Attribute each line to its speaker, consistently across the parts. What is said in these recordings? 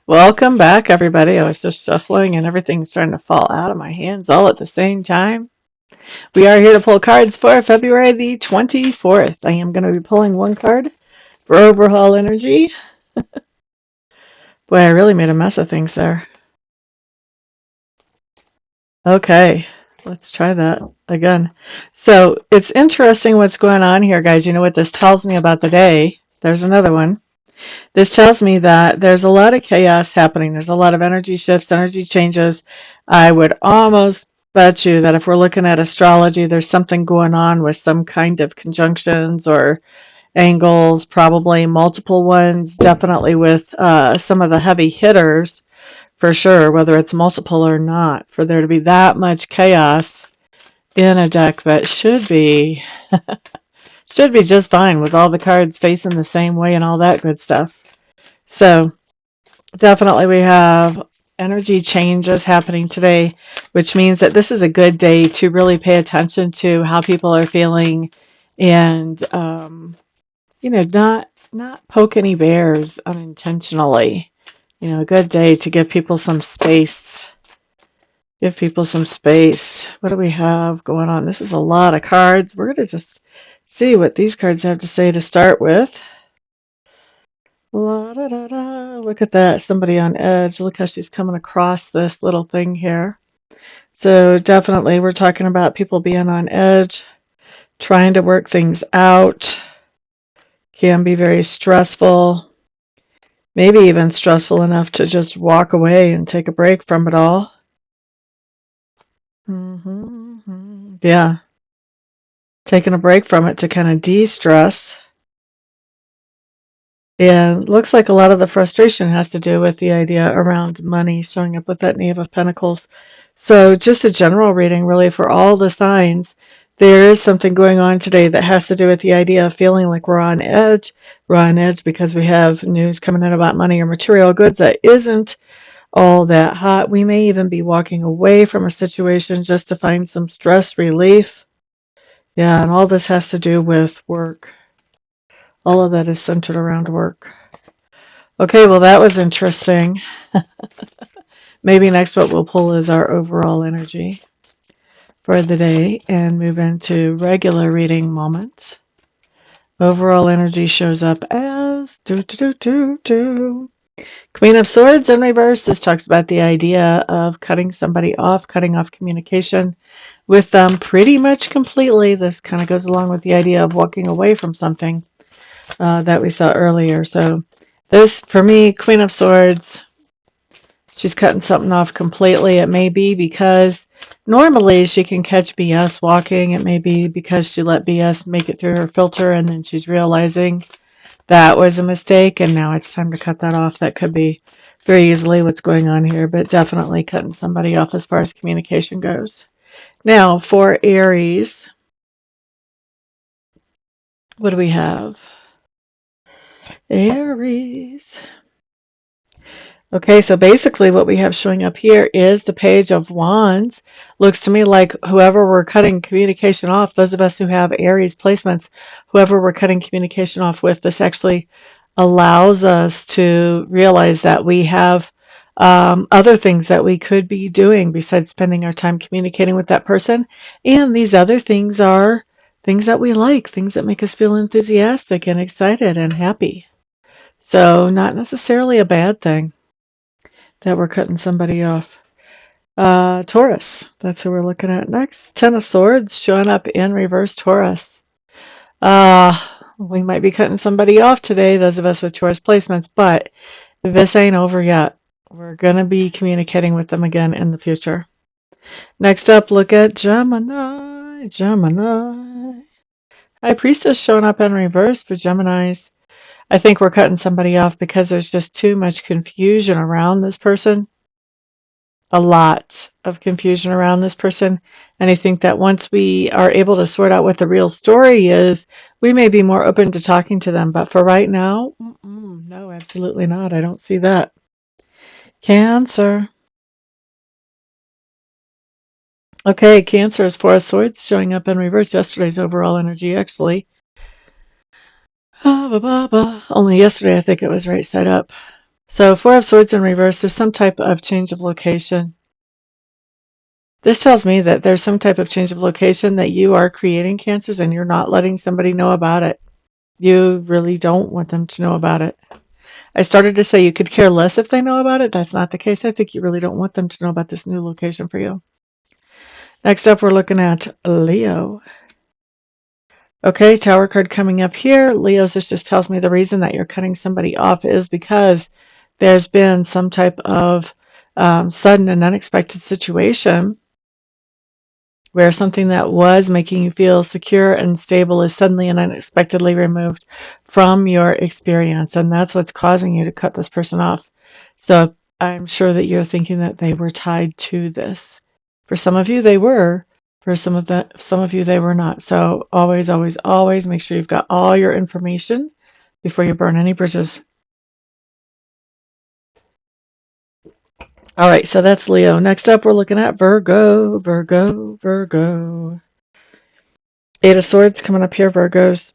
Speaker 1: Welcome back, everybody. I was just shuffling and everything's trying to fall out of my hands all at the same time. We are here to pull cards for February the 24th. I am going to be pulling one card for overhaul energy. Boy, I really made a mess of things there. Okay, let's try that again. So it's interesting what's going on here, guys. You know what this tells me about the day? There's another one. This tells me that there's a lot of chaos happening. There's a lot of energy shifts, energy changes. I would almost bet you that if we're looking at astrology, there's something going on with some kind of conjunctions or angles, probably multiple ones, definitely with some of the heavy hitters for sure, whether it's multiple or not, for there to be that much chaos in a deck that should be just fine with all the cards facing the same way and all that good stuff. So definitely we have energy changes happening today, which means that this is a good day to really pay attention to how people are feeling and, not poke any bears unintentionally. A good day to give people some space. Give people some space. What do we have going on? This is a lot of cards. We're going to just see what these cards have to say to start with. La, da, da, da. Look at that. Somebody on edge. Look how she's coming across this little thing here. So definitely we're talking about people being on edge, trying to work things out. Can be very stressful. Maybe even stressful enough to just walk away and take a break from it all. Yeah. Taking a break from it to kind of de-stress. And looks like a lot of the frustration has to do with the idea around money, showing up with that Knave of Pentacles. So just a general reading, really, for all the signs. There is something going on today that has to do with the idea of feeling like we're on edge. We're on edge because we have news coming in about money or material goods that isn't all that hot. We may even be walking away from a situation just to find some stress relief. Yeah, and all this has to do with work. All of that is centered around work. Okay, well, that was interesting. Maybe next what we'll pull is our overall energy for the day and move into regular reading moments. Overall energy shows up as Queen of Swords in reverse. This talks about the idea of cutting somebody off, cutting off communication with them pretty much completely. This kind of goes along with the idea of walking away from something that we saw earlier. So this, for me, Queen of Swords, she's cutting something off completely. It may be because normally she can catch BS walking. It may be because she let BS make it through her filter and then she's realizing that was a mistake and now it's time to cut that off. That could be very easily what's going on here, but definitely cutting somebody off as far as communication goes. Now for Aries, what do we have? Aries. Okay, so basically what we have showing up here is the Page of Wands. Looks to me like whoever we're cutting communication off, those of us who have Aries placements, whoever we're cutting communication off with, this actually allows us to realize that we have other things that we could be doing besides spending our time communicating with that person. And these other things are things that we like, things that make us feel enthusiastic and excited and happy. So not necessarily a bad thing that we're cutting somebody off. Taurus, that's who we're looking at next. Ten of Swords showing up in reverse, Taurus. We might be cutting somebody off today, those of us with Taurus placements, but this ain't over yet. We're going to be communicating with them again in the future. Next up, look at Gemini. Gemini. High Priestess showing up in reverse for Geminis. I think we're cutting somebody off because there's just too much confusion around this person. A lot of confusion around this person. And I think that once we are able to sort out what the real story is, we may be more open to talking to them. But for right now, no, absolutely not. I don't see that. Cancer. Okay, Cancer is Four of Swords showing up in reverse. Yesterday's overall energy, actually. Only yesterday, I think it was right side up. So Four of Swords in reverse, there's some type of change of location. This tells me that there's some type of change of location that you are creating, Cancers, and you're not letting somebody know about it. You really don't want them to know about it. I started to say you could care less if they know about it. That's not the case. I think you really don't want them to know about this new location for you. Next up, we're looking at Leo. Okay, Tower card coming up here. Leo's, this just tells me the reason that you're cutting somebody off is because there's been some type of sudden and unexpected situation where something that was making you feel secure and stable is suddenly and unexpectedly removed from your experience. And that's what's causing you to cut this person off. So I'm sure that you're thinking that they were tied to this. For some of you, they were. For some of you, they were not. So always, always, always make sure you've got all your information before you burn any bridges. All right, so that's Leo. Next up, we're looking at Virgo, Virgo, Virgo. Eight of Swords coming up here, Virgos.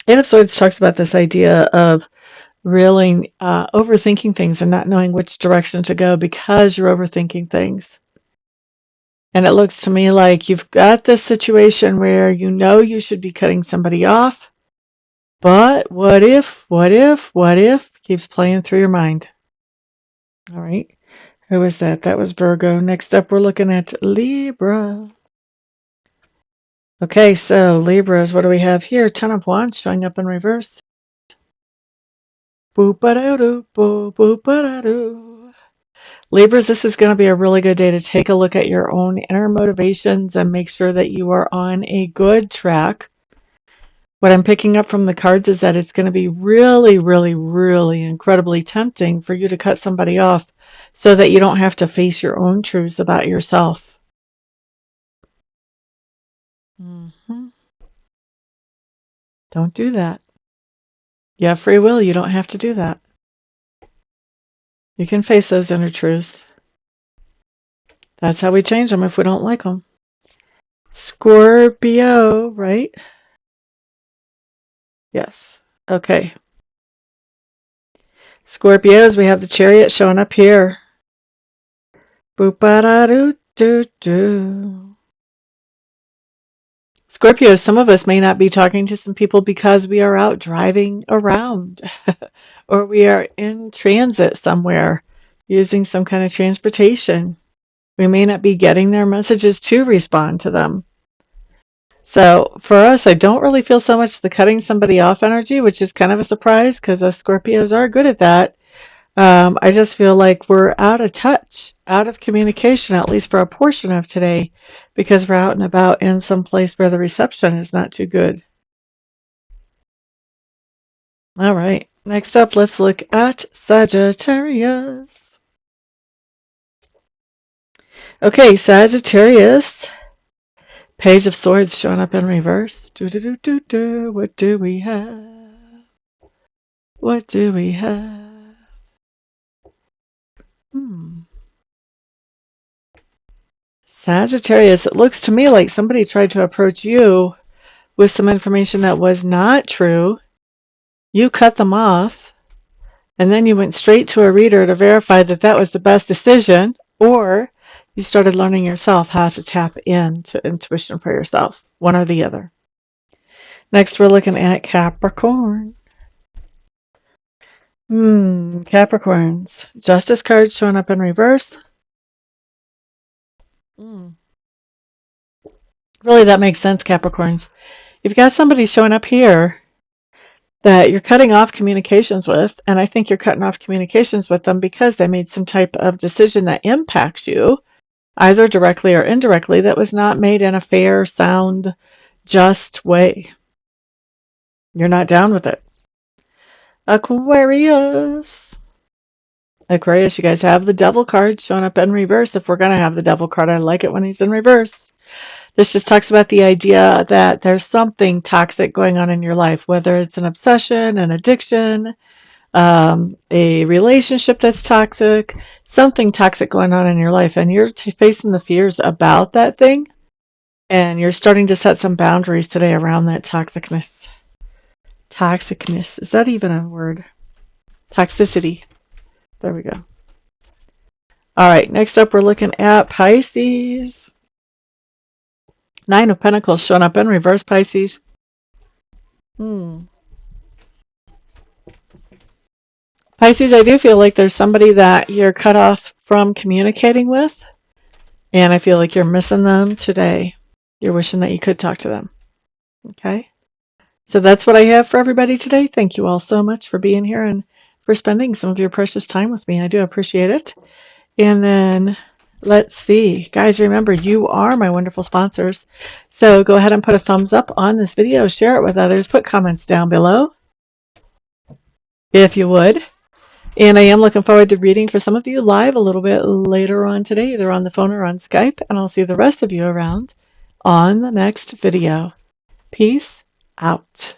Speaker 1: Eight of Swords talks about this idea of really overthinking things and not knowing which direction to go because you're overthinking things. And it looks to me like you've got this situation where you know you should be cutting somebody off, but what if keeps playing through your mind. All right. Who was that? That was Virgo. Next up, we're looking at Libra. Okay, so Libras, what do we have here? Ten of Wands showing up in reverse. Boop-a-doo-doo, boop-a-doo. Libras, this is going to be a really good day to take a look at your own inner motivations and make sure that you are on a good track. What I'm picking up from the cards is that it's going to be really, really, really incredibly tempting for you to cut somebody off so that you don't have to face your own truths about yourself. Don't do that. You have free will. You don't have to do that. You can face those inner truths. That's how we change them if we don't like them. Scorpio, right? Yes. Okay. Scorpios, we have the Chariot showing up here. Boop-a-da-doo-doo-doo. Scorpios, some of us may not be talking to some people because we are out driving around or we are in transit somewhere using some kind of transportation. We may not be getting their messages to respond to them. So for us, I don't really feel so much the cutting somebody off energy, which is kind of a surprise because us Scorpios are good at that. I just feel like we're out of touch, out of communication, at least for a portion of today, because we're out and about in some place where the reception is not too good. All right, next up, let's look at Sagittarius. Okay, Sagittarius. Page of Swords showing up in reverse. Do-do-do-do-do. What do we have? What do we have? Sagittarius, it looks to me like somebody tried to approach you with some information that was not true. You cut them off, and then you went straight to a reader to verify that that was the best decision, or you started learning yourself how to tap into intuition for yourself, one or the other. Next, we're looking at Capricorn. Capricorns. Justice card showing up in reverse. Really, that makes sense, Capricorns. You've got somebody showing up here that you're cutting off communications with, and I think you're cutting off communications with them because they made some type of decision that impacts you, either directly or indirectly, that was not made in a fair, sound, just way. You're not down with it. Aquarius. Aquarius, you guys have the Devil card showing up in reverse. If we're going to have the Devil card, I like it when he's in reverse. This just talks about the idea that there's something toxic going on in your life, whether it's an obsession, an addiction, a relationship that's toxic, something toxic going on in your life, and you're facing the fears about that thing, and you're starting to set some boundaries today around that toxicness. Toxicness, is that even a word? toxicity. There we go. All right, next up we're looking at Pisces. Nine of Pentacles showing up in reverse, Pisces. Pisces, I do feel like there's somebody that you're cut off from communicating with, and I feel like you're missing them today. You're wishing that you could talk to them. Okay? So that's what I have for everybody today. Thank you all so much for being here and for spending some of your precious time with me. I do appreciate it. And then let's see. Guys, remember, you are my wonderful sponsors. So go ahead and put a thumbs up on this video. Share it with others. Put comments down below if you would. And I am looking forward to reading for some of you live a little bit later on today, either on the phone or on Skype. And I'll see the rest of you around on the next video. Peace out.